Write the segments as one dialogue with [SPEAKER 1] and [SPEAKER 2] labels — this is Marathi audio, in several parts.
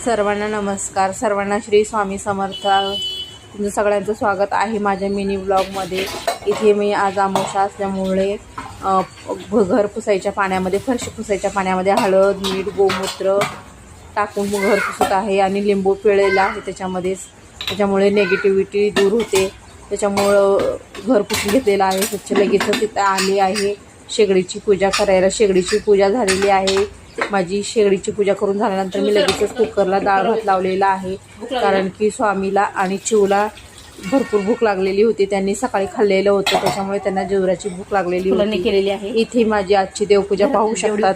[SPEAKER 1] सर्वांना नमस्कार. सर्वांना श्री स्वामी समर्थ. तुमचं सगळ्यांचं स्वागत आहे माझ्या मिनी व्लॉगमध्ये. इथे मी आज अमावस्या असल्यामुळे घर पुसायच्या पाण्यामध्ये, फरशी पुसायच्या पाण्यामध्ये हळद, मीठ, गोमूत्र टाकून घर पुसत आहे आणि लिंबू पिळलेला आहे त्याच्यामुळे नेगेटिव्हिटी दूर होते. त्याच्यामुळं घर पुसून घेतलेलं आहे स्वच्छ. लगेच तिथं आली आहे शेगडीची पूजा करायला. शेगडीची पूजा झालेली आहे माझी. शेगडीची पूजा करून झाल्यानंतर मी लगेचच कुकरला डाळ भात लावलेला आहे, कारण की स्वामीला आणि चिवला भरपूर भूक लागलेली होती. त्यांनी सकाळी खाल्लेलं होतं, त्याच्यामुळे त्यांना जेवराची भूक लागलेली होती. केलेली आहे. इथे माझी आजची देवपूजा पाहू शकतात,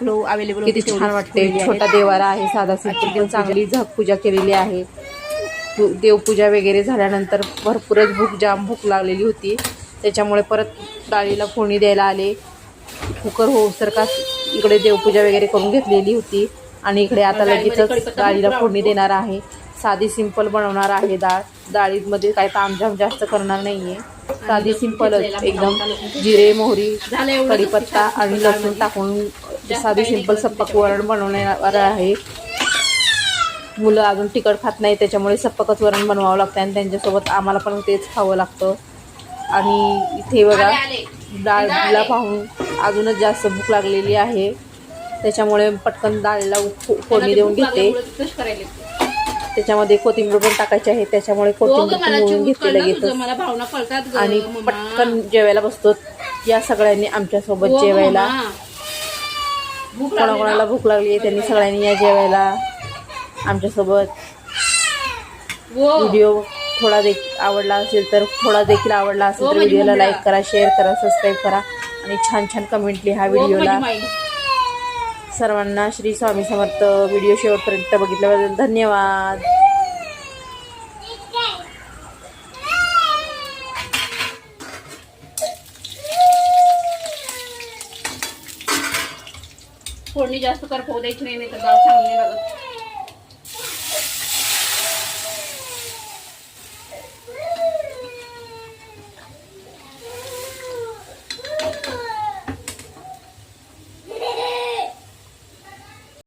[SPEAKER 1] किती छान वाटते. छोटा देवारा आहे, साधा सिंपल, चांगली झाक पूजा केलेली आहे. देवपूजा वगैरे झाल्यानंतर भरपूरच भूक लागलेली होती, त्याच्यामुळे परत डाळीला फोडणी द्यायला आले. कुकर होऊसर का इकडे देवपूजा वगैरे करून घेतलेली होती आणि इकडे आता लगेचच डाळीला फोडणी देणार आहे. साधी सिंपल बनवणार आहे डाळीमध्ये काय तामझाम जास्त करणार नाहीये. साधी सिंपलच एकदम. जिरे, मोहरी, कढीपत्ता आणि लसूण टाकून साधी सिंपल सप्पक वरण बनवणार आहे. मुलं अजून तिखट खात नाही, त्याच्यामुळे सप्पकच वरण बनवावं लागतं आणि त्यांच्यासोबत आम्हाला पण तेच खावं लागतं. आणि इथे बघा डाळीला पाहून अजूनच जास्त भूक लागलेली आहे, त्याच्यामुळे पटकन डाळीला फोडणी देऊन घेते. त्याच्यामध्ये कोथिंबीर पण टाकायची आहे, त्याच्यामुळे कोथिंबीर पण मोडून घेतली लगेच आणि पटकन जेवायला बसतो. या सगळ्यांनी आमच्यासोबत जेवायला. कोणाकोणाला भूक लागली आहे त्यांनी सगळ्यांनी या जेवायला आमच्यासोबत. व्हिडिओ आवडला असेल तर व्हिडिओला लाईक करा, शेअर करा, सबस्क्राईब करा आणि छान छान कमेंट लिहा व्हिडिओला. सर्वांना श्री स्वामी समर्थ. व्हिडिओ शेवटपर्यंत बघितल्याबद्दल धन्यवाद.
[SPEAKER 2] फोडणी जास्त करपवू द्यायची नाही, तर डाळ चांगली लागत.